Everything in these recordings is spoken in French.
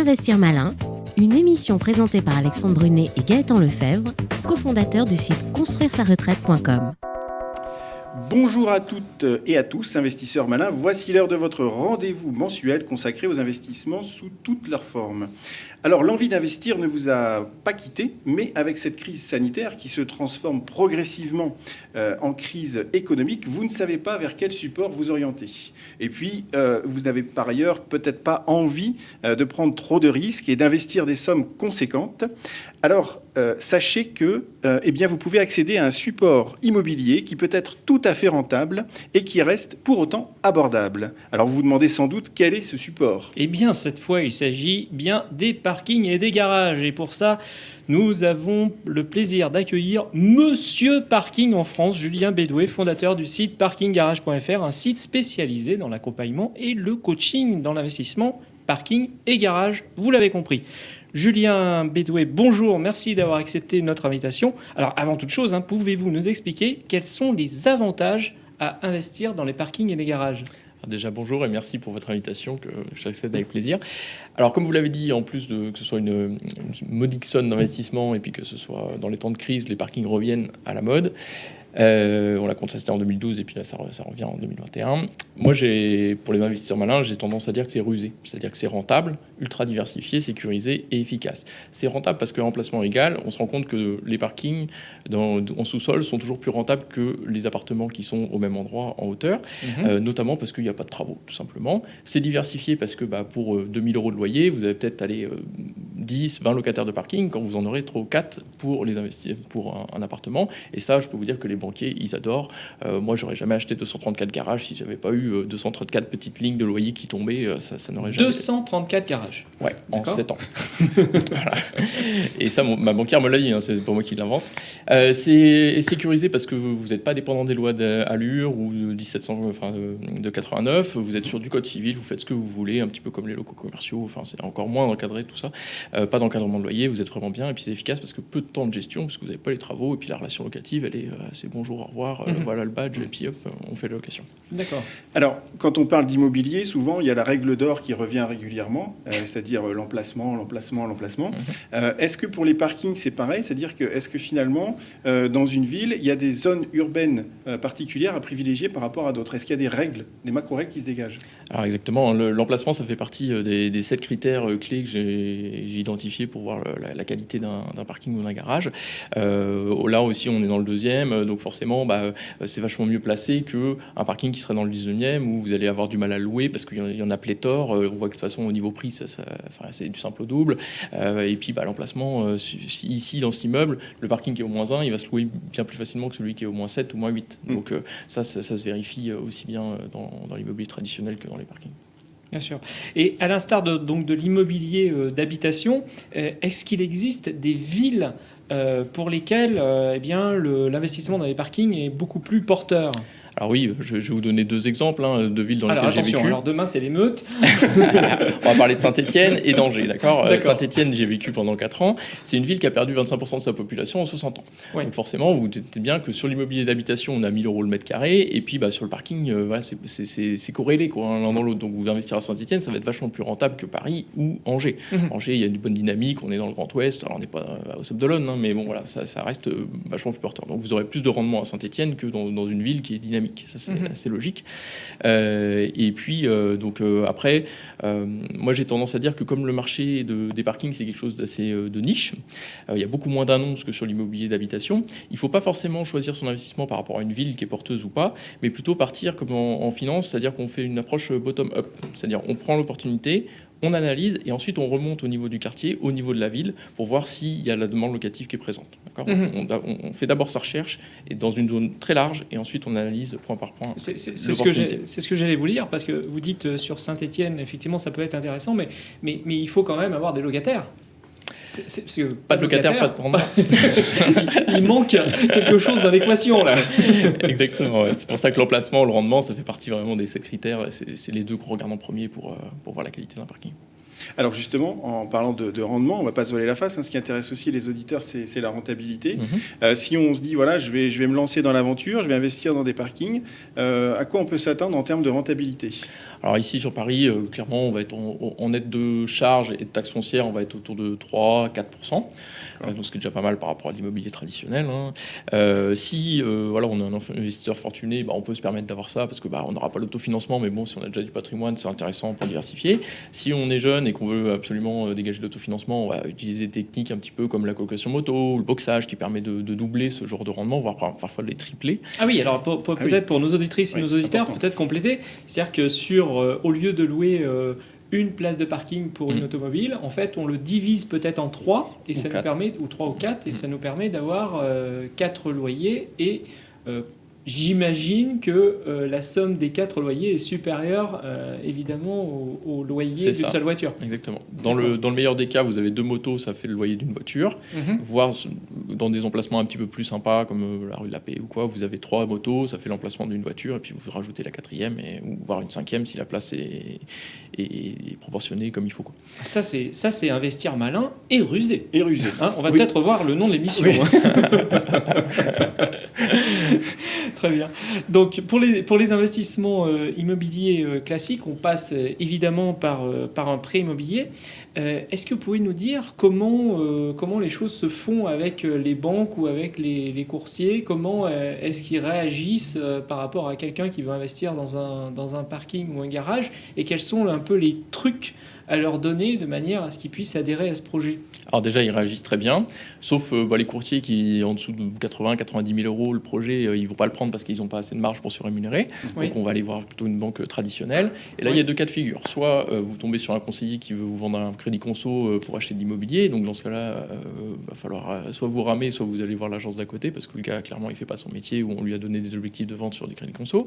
Investir malin, une émission présentée par Alexandre Brunet et Gaëtan Lefebvre, cofondateurs du site construire-sa-retraite.com. Bonjour à toutes et à tous, investisseurs malins. Voici l'heure de votre rendez-vous mensuel consacré aux investissements sous toutes leurs formes. Alors, l'envie d'investir ne vous a pas quitté, mais avec cette crise sanitaire qui se transforme progressivement en crise économique, vous ne savez pas vers quel support vous orienter. Et puis, vous n'avez par ailleurs peut-être pas envie de prendre trop de risques et d'investir des sommes conséquentes. Alors, sachez que vous pouvez accéder à un support immobilier qui peut être tout à fait rentable et qui reste pour autant abordable. Alors, vous vous demandez sans doute quel est ce support ? Eh bien, cette fois, il s'agit bien des parkings et des garages. Et pour ça, nous avons le plaisir d'accueillir Monsieur Parking en France, Julien Bédoué, fondateur du site parkinggarage.fr, un site spécialisé dans l'accompagnement et le coaching dans l'investissement parking et garage. Vous l'avez compris. Julien Bédoué, bonjour, merci d'avoir accepté notre invitation. Alors, avant toute chose, pouvez-vous nous expliquer quels sont les avantages à investir dans les parkings et les garages ? Alors déjà, bonjour et merci pour votre invitation que j'accepte avec plaisir. Alors, comme vous l'avez dit, en plus de que ce soit une modique somme d'investissement et puis que ce soit dans les temps de crise, les parkings reviennent à la mode. On l'a constaté en 2012 et puis là ça revient en 2021. Moi, pour les investisseurs malins, j'ai tendance à dire que c'est rusé, c'est-à-dire que c'est rentable, ultra diversifié, sécurisé et efficace. C'est rentable parce que remplacement égal, on se rend compte que les parkings en sous-sol sont toujours plus rentables que les appartements qui sont au même endroit en hauteur, notamment parce qu'il n'y a pas de travaux, tout simplement. C'est diversifié parce que pour 2 000 € de loyer, vous allez peut-être aller 10, 20 locataires de parking quand vous en aurez 3 ou 4 pour les investir pour un appartement. Et ça, je peux vous dire que les banquiers, ils adorent. Moi, j'aurais jamais acheté 234 garages si j'avais pas eu 234 petites lignes de loyer qui tombaient. Ça n'aurait jamais... 234 garages. Ouais, en 7 ans. Voilà. Et ça, ma banquière me l'a dit, c'est pas moi qui l'invente. C'est sécurisé parce que vous n'êtes pas dépendant des lois d'Allure ou de 89. Vous êtes sur du code civil, vous faites ce que vous voulez, un petit peu comme les locaux commerciaux. Enfin, c'est encore moins encadré tout ça. Pas d'encadrement de loyer, vous êtes vraiment bien. Et puis c'est efficace parce que peu de temps de gestion, parce que vous n'avez pas les travaux. Et puis la relation locative, elle est assez bonjour, au revoir, voilà le badge, et puis hop, on fait la location. D'accord. Alors, quand on parle d'immobilier, souvent, il y a la règle d'or qui revient régulièrement, c'est-à-dire l'emplacement. Est-ce que pour les parkings, c'est pareil ? C'est-à-dire que, est-ce que finalement, dans une ville, il y a des zones urbaines particulières à privilégier par rapport à d'autres ? Est-ce qu'il y a des règles, des macro-règles qui se dégagent ? Alors exactement, l'emplacement, ça fait partie des 7 critères clés que j'ai identifiés pour voir la qualité d'un parking ou d'un garage. Là aussi, on est dans le deuxième, donc forcément, c'est vachement mieux placé qu'un parking qui serait dans le 19e où vous allez avoir du mal à louer parce qu'il y en a pléthore. On voit que de toute façon, au niveau prix, c'est du simple au double. Et puis, l'emplacement, ici, dans cet immeuble, le parking qui est au -1, il va se louer bien plus facilement que celui qui est au -7 ou -8. Donc, ça se vérifie aussi bien dans l'immobilier traditionnel que dans les parkings. Bien sûr. Et à l'instar de l'immobilier d'habitation, est-ce qu'il existe des villes pour lesquelles l'investissement dans les parkings est beaucoup plus porteur ? Alors oui, je vais vous donner 2 exemples de villes dans lesquelles j'ai vécu. Alors demain, c'est l'émeute. On va parler de Saint-Étienne et d'Angers, d'accord. Saint-Étienne, j'ai vécu pendant 4 ans. C'est une ville qui a perdu 25% de sa population en 60 ans. Ouais. Donc forcément, vous doutez bien que sur l'immobilier d'habitation, on a 1 000 € le mètre carré. Et puis sur le parking, c'est corrélé l'un dans l'autre. Donc vous investir à Saint-Étienne, ça va être vachement plus rentable que Paris ou Angers. Angers, il y a une bonne dynamique, on est dans le Grand Ouest. Alors on n'est pas au Sable d'Olonne, mais bon, voilà, ça reste vachement plus porteur. Donc vous aurez plus de rendement à Saint-Étienne que dans une ville qui est dynamique. Ça, c'est assez logique. Et puis, après, moi, j'ai tendance à dire que comme le marché des parkings, c'est quelque chose d'assez de niche, il y a beaucoup moins d'annonces que sur l'immobilier d'habitation. Il ne faut pas forcément choisir son investissement par rapport à une ville qui est porteuse ou pas, mais plutôt partir comme en finance, c'est-à-dire qu'on fait une approche bottom-up. C'est-à-dire on prend l'opportunité, on analyse et ensuite on remonte au niveau du quartier, au niveau de la ville, pour voir s'il y a la demande locative qui est présente. D'accord ? On fait d'abord sa recherche et dans une zone très large et ensuite on analyse point par point. C'est ce que j'allais vous lire parce que vous dites sur Saint-Étienne, effectivement, ça peut être intéressant, mais il faut quand même avoir des locataires. Parce que pas de locataire, pas de rendement. Il manque quelque chose dans l'équation là. Exactement. Ouais. C'est pour ça que l'emplacement, le rendement, ça fait partie vraiment des 7 critères. C'est les 2 qu'on regarde en premier pour voir la qualité d'un parking. Alors justement, en parlant de rendement, on ne va pas se voiler la face. Ce qui intéresse aussi les auditeurs, c'est la rentabilité. Si on se dit, voilà, je vais me lancer dans l'aventure, je vais investir dans des parkings, à quoi on peut s'attendre en termes de rentabilité ? Alors ici sur Paris, clairement, on va être en aide de charges et de taxes foncières, on va être autour de 3-4%. Donc, ce qui est déjà pas mal par rapport à l'immobilier traditionnel. Si voilà, on est un investisseur fortuné, on peut se permettre d'avoir ça parce que on n'aura pas l'autofinancement, mais bon, si on a déjà du patrimoine, c'est intéressant pour diversifier. Si on est jeune et qu'on veut absolument dégager de l'autofinancement, on va utiliser des techniques un petit peu comme la colocation moto ou le boxage qui permet de doubler ce genre de rendement, voire parfois de les tripler. Ah oui, alors peut-être pour nos auditrices et nos auditeurs, peut-être compléter. C'est-à-dire que au lieu de louer une place de parking pour une automobile, en fait, on le divise peut-être en 3, et ça nous permet, ou 3 ou 4, et ça nous permet d'avoir 4 loyers. Et j'imagine que la somme des 4 loyers est supérieure, évidemment, au loyer d'une seule voiture. Exactement. Dans le meilleur des cas, vous avez 2 motos, ça fait le loyer d'une voiture. Voire dans des emplacements un petit peu plus sympas, comme la rue de la Paix ou quoi, vous avez 3 motos, ça fait l'emplacement d'une voiture, et puis vous rajoutez la 4e, ou voire une 5e si la place est proportionnée comme il faut. Ça, c'est investir malin et rusé. On va oui. peut-être revoir le nom de l'émission. Oui. Très bien. Donc, pour les investissements immobiliers classiques, on passe évidemment par un prêt immobilier. Est-ce que vous pouvez nous dire comment les choses se font avec les banques ou avec les courtiers ? Comment est-ce qu'ils réagissent par rapport à quelqu'un qui veut investir dans un parking ou un garage ? Et quels sont un peu les trucs à leur donner de manière à ce qu'ils puissent adhérer à ce projet ? Alors déjà, ils réagissent très bien, sauf les courtiers qui, en dessous de 80-90 000 euros, le projet, ils ne vont pas le prendre parce qu'ils n'ont pas assez de marge pour se rémunérer. Oui. Donc on va aller voir plutôt une banque traditionnelle. Et là, il y a 2 cas de figure. Soit vous tombez sur un conseiller qui veut vous vendre un crédit conso pour acheter de l'immobilier. Donc dans ce cas-là, va falloir soit vous ramer, soit vous allez voir l'agence d'à côté parce que le gars, clairement, il ne fait pas son métier ou on lui a donné des objectifs de vente sur des crédits conso.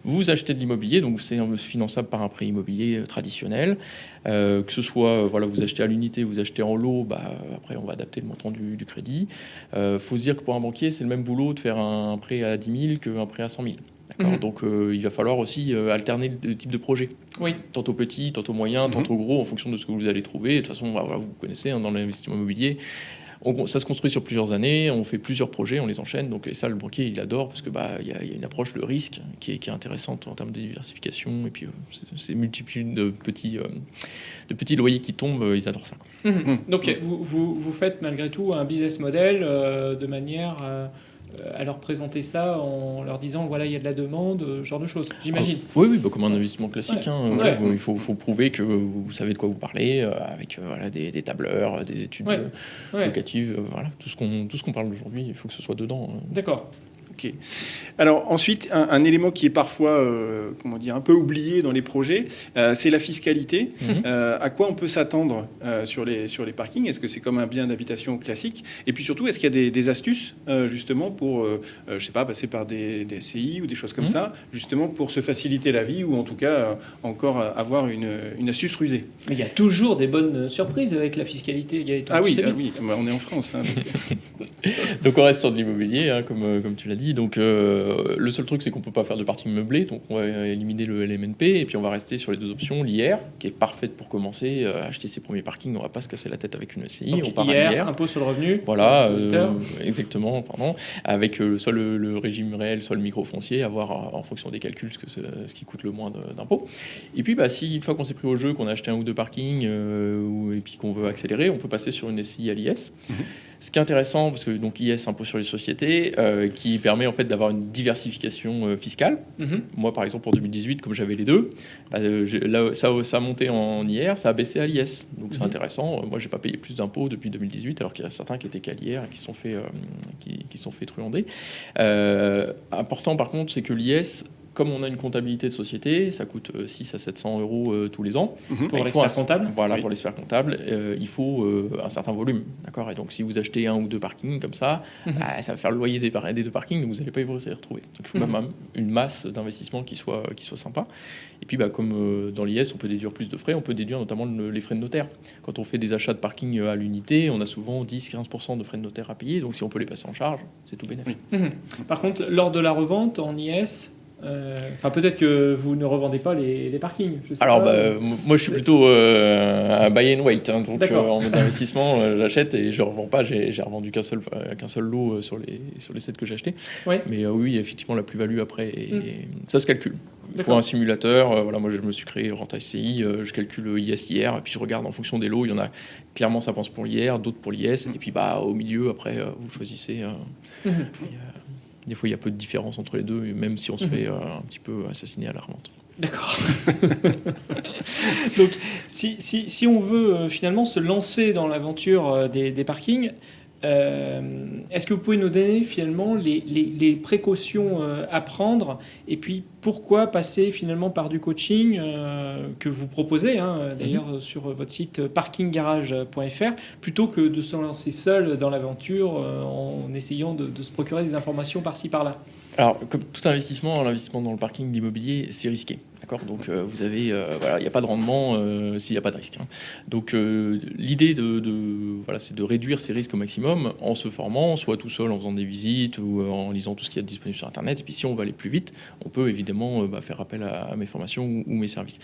Vous achetez de l'immobilier, donc c'est finançable par un prêt immobilier traditionnel. Que ce soit, vous achetez à l'unité, vous achetez en lot, après on va adapter le montant du crédit. Faut se dire que pour un banquier, c'est le même boulot de faire un prêt à 10 000 qu'un prêt à 100 000. D'accord. Donc il va falloir aussi alterner le type de projet. Oui. Tantôt petit, tantôt moyen, tantôt gros, en fonction de ce que vous allez trouver. De toute façon, vous connaissez, dans l'investissement immobilier, ça se construit sur plusieurs années, on fait plusieurs projets, on les enchaîne. Donc, et ça, le banquier, il adore parce que y a une approche de risque qui est intéressante en termes de diversification. Et puis, ces multitudes de petits loyers qui tombent, ils adorent ça. Donc, vous faites malgré tout un business model de manière à leur présenter ça en leur disant voilà, il y a de la demande, ce genre de choses, j'imagine. Oui, comme un investissement classique. Ouais. Il faut prouver que vous savez de quoi vous parlez, avec des tableurs, des études locatives, tout ce qu'on parle aujourd'hui, il faut que ce soit dedans. D'accord. Ok. Alors ensuite, un élément qui est parfois un peu oublié dans les projets, c'est la fiscalité. À quoi on peut s'attendre sur les parkings ? Est-ce que c'est comme un bien d'habitation classique ? Et puis surtout, est-ce qu'il y a des astuces justement pour, passer par des SCI ou des choses comme ça, justement pour se faciliter la vie ou en tout cas encore avoir une astuce rusée ? Mais il y a toujours des bonnes surprises avec la fiscalité, Gaëtan. Ah oui, on est en France. Donc on reste sur de l'immobilier, comme tu l'as dit. Donc le seul truc, c'est qu'on peut pas faire de parking meublé, donc on va éliminer le LMNP et puis on va rester sur les 2 options. L'IR, qui est parfaite pour commencer, acheter ses premiers parkings, on va pas se casser la tête avec une SCI. Donc, on part IR, à l'IR. impôt sur le revenu. Voilà, exactement, avec soit le régime réel, soit le micro-foncier, à voir en fonction des calculs ce qui coûte le moins d'impôts. Et puis si une fois qu'on s'est pris au jeu, qu'on a acheté 1 ou 2 parkings et puis qu'on veut accélérer, on peut passer sur une SCI à l'IS. Ce qui est intéressant, parce que donc IS, impôt sur les sociétés, qui permet en fait d'avoir une diversification fiscale. Moi, par exemple, pour 2018, comme j'avais les 2, ça a monté en IR, ça a baissé à l'IS. Donc c'est intéressant. Moi, j'ai pas payé plus d'impôts depuis 2018, alors qu'il y a certains qui étaient qu'à l'IR et qui se sont fait truander. Important, par contre, c'est que l'IS, comme on a une comptabilité de société, ça coûte 600 à 700 euros tous les ans. Pour l'expert comptable. Voilà, pour l'expert comptable, il faut un certain volume. D'accord. Et donc, si vous achetez 1 ou 2 parkings comme ça, ça va faire le loyer des 2 parkings, donc vous n'allez pas vous y retrouver. Donc, il faut même une masse d'investissement qui soit sympa. Et puis, comme dans l'IS, on peut déduire plus de frais, on peut déduire notamment les frais de notaire. Quand on fait des achats de parking à l'unité, on a souvent 10-15% de frais de notaire à payer. Donc, si on peut les passer en charge, c'est tout bénéfique. Par contre, lors de la revente en IS, Peut-être que vous ne revendez pas les parkings. Je sais Alors, pas. moi, je suis plutôt un buy and wait. Hein, donc, en mode investissement, j'achète et je ne revends pas. J'ai revendu qu'un seul lot sur les 7 que j'ai achetés. Ouais. Mais oui, effectivement, la plus-value après, et ça se calcule. Il faut un simulateur. Moi, je me suis créé Renta SCI. Je calcule IS-IR. Et puis, je regarde en fonction des lots. Il y en a, clairement, ça pense pour l'IR, d'autres pour l'IS. Et puis, au milieu, après, vous choisissez. Des fois, il y a peu de différence entre les deux, même si on se fait un petit peu assassiner à la revente. D'accord. Donc, si on veut finalement se lancer dans l'aventure des parkings, est-ce que vous pouvez nous donner finalement les précautions à prendre, et puis pourquoi passer finalement par du coaching que vous proposez d'ailleurs sur votre site parkinggarage.fr, plutôt que de se lancer seul dans l'aventure en essayant de se procurer des informations par-ci par-là? Alors, comme tout investissement, l'investissement dans le parking d'immobilier, c'est risqué. D'accord, donc vous avez, il n'y a pas de rendement s'il n'y a pas de risque. Hein. Donc l'idée c'est de réduire ces risques au maximum en se formant, soit tout seul en faisant des visites ou en lisant tout ce qu'il y a disponible sur Internet. Et puis si on va aller plus vite, on peut évidemment faire appel à mes formations ou mes services.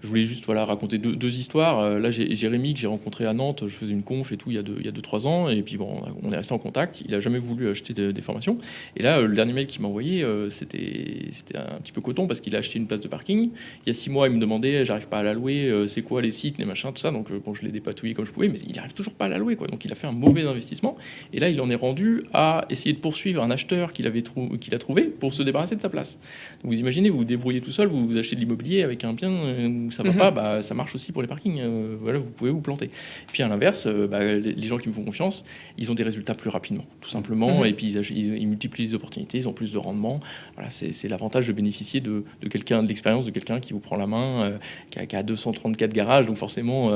Je voulais juste raconter deux histoires. Là, j'ai Jérémy que j'ai rencontré à Nantes. Je faisais une conf et tout il y a 2-3 ans. Et puis on est resté en contact. Il n'a jamais voulu acheter des formations. Et là, le dernier mail qu'il m'a envoyé, c'était un petit peu coton parce qu'il a acheté une place de parking. Il y a 6 mois, il me demandait, j'arrive pas à la louer, c'est quoi les sites, les machins, tout ça. Donc je l'ai dépatouillé comme je pouvais, mais il n'arrive toujours pas à la louer, quoi. Donc il a fait un mauvais investissement. Et là, il en est rendu à essayer de poursuivre un acheteur qu'il a trouvé pour se débarrasser de sa place. Donc, vous imaginez, vous vous débrouillez tout seul, vous achetez de l'immobilier avec un bien où ça va pas, ça marche aussi pour les parkings. Vous pouvez vous planter. Et puis à l'inverse, les gens qui me font confiance, ils ont des résultats plus rapidement, tout simplement. Et puis ils multiplient les opportunités, ils ont plus de rendement. Voilà, c'est l'avantage de bénéficier de quelqu'un, de l'expérience de quelqu'un qui vous prend la main, qui a 234 garages, donc forcément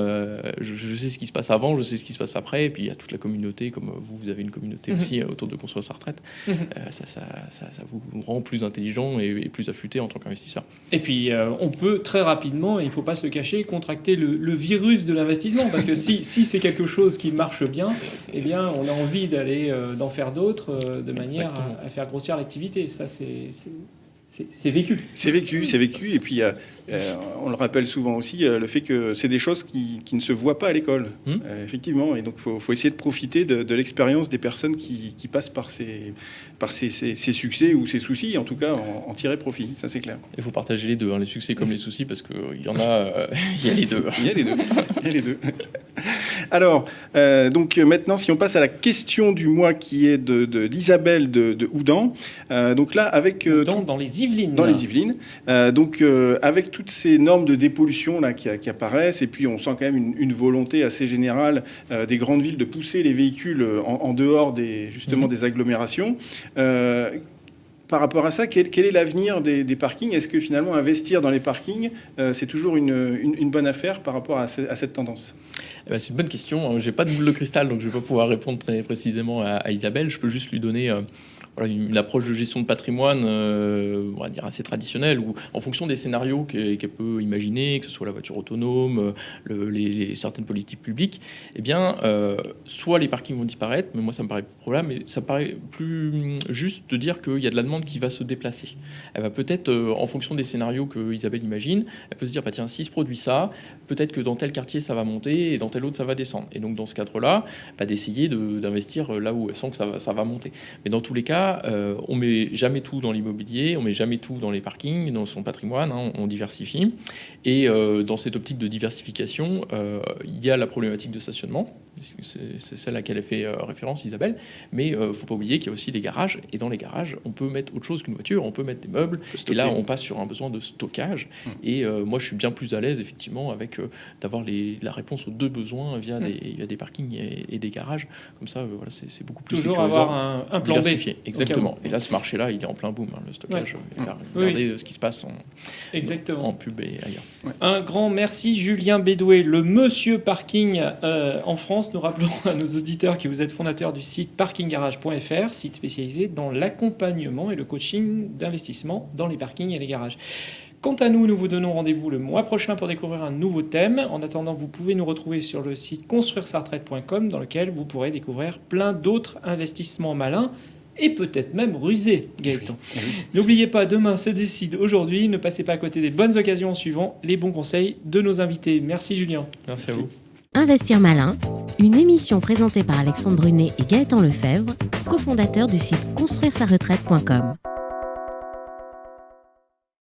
je sais ce qui se passe avant, je sais ce qui se passe après, et puis il y a toute la communauté, comme vous avez une communauté aussi autour de construire sa retraite. Ça vous rend plus intelligent et plus affûté en tant qu'investisseur. Et puis on peut très rapidement, il ne faut pas se le cacher, contracter le virus de l'investissement, parce que si c'est quelque chose qui marche bien, eh bien on a envie d'en faire d'autres de manière à faire grossir l'activité. Ça c'est vécu. C'est vécu. Et puis, on le rappelle souvent aussi, le fait que c'est des choses qui ne se voient pas à l'école. Effectivement. Et donc, il faut essayer de profiter de l'expérience des personnes qui passent par ces succès ou ces soucis, en tout cas, en tirer profit. Ça, c'est clair. Il faut partager les deux, les succès comme les soucis, parce qu'il y en a... il y a les deux. Il y a les deux. Alors, donc maintenant, si on passe à la question du mois qui est d'Isabelle de Houdan. Donc là, avec... dans les Yvelines. Dans les Yvelines. Donc, avec toutes ces normes de dépollution là, qui apparaissent, et puis on sent quand même une volonté assez générale des grandes villes de pousser les véhicules en dehors des agglomérations. Par rapport à ça, quel est l'avenir des parkings? Est-ce que finalement investir dans les parkings, c'est toujours une bonne affaire par rapport à cette tendance? C'est une bonne question. Je n'ai pas de boule de cristal, donc je ne vais pas pouvoir répondre très précisément à Isabelle. Je peux juste lui donner une approche de gestion de patrimoine, on va dire assez traditionnelle, où en fonction des scénarios qu'elle peut imaginer, que ce soit la voiture autonome, certaines politiques publiques, eh bien, soit les parkings vont disparaître, mais moi ça me paraît plus probable, mais ça paraît plus juste de dire qu'il y a de la demande qui va se déplacer. Elle va peut-être, en fonction des scénarios que Isabelle imagine, elle peut se dire, tiens, si se produit ça, peut-être que dans tel quartier ça va monter et dans tel autre ça va descendre. Et donc dans ce cadre-là, d'essayer d'investir là où elle sent que ça va monter. Mais dans tous les cas, on met jamais tout dans l'immobilier, on met jamais tout dans les parkings, dans son patrimoine, on diversifie. Et dans cette optique de diversification, il y a la problématique de stationnement. C'est celle à laquelle elle fait référence, Isabelle. Mais il ne faut pas oublier qu'il y a aussi des garages. Et dans les garages, on peut mettre autre chose qu'une voiture, on peut mettre des meubles. Et là, on passe sur un besoin de stockage. Et moi, je suis bien plus à l'aise, effectivement, avec d'avoir la réponse aux deux besoins via des parkings et des garages. Comme ça, c'est beaucoup plus toujours avoir un plan B. Exactement. Et là, ce marché-là, il est en plein boom, le stockage. Regardez ce qui se passe en pub et ailleurs. Un grand merci, Julien Bédoué, le monsieur parking en France. Nous rappelons à nos auditeurs que vous êtes fondateur du site parkinggarage.fr, site spécialisé dans l'accompagnement et le coaching d'investissement dans les parkings et les garages. Quant à nous, nous vous donnons rendez-vous le mois prochain pour découvrir un nouveau thème. En attendant, vous pouvez nous retrouver sur le site construire-sa-retraite.com, dans lequel vous pourrez découvrir plein d'autres investissements malins et peut-être même rusé, Gaëtan. N'oubliez pas, demain se décide aujourd'hui. Ne passez pas à côté des bonnes occasions en suivant les bons conseils de nos invités. Merci Julien. Merci à vous. Investir malin, une émission présentée par Alexandre Brunet et Gaëtan Lefebvre, cofondateurs du site construire-sa-retraite.com.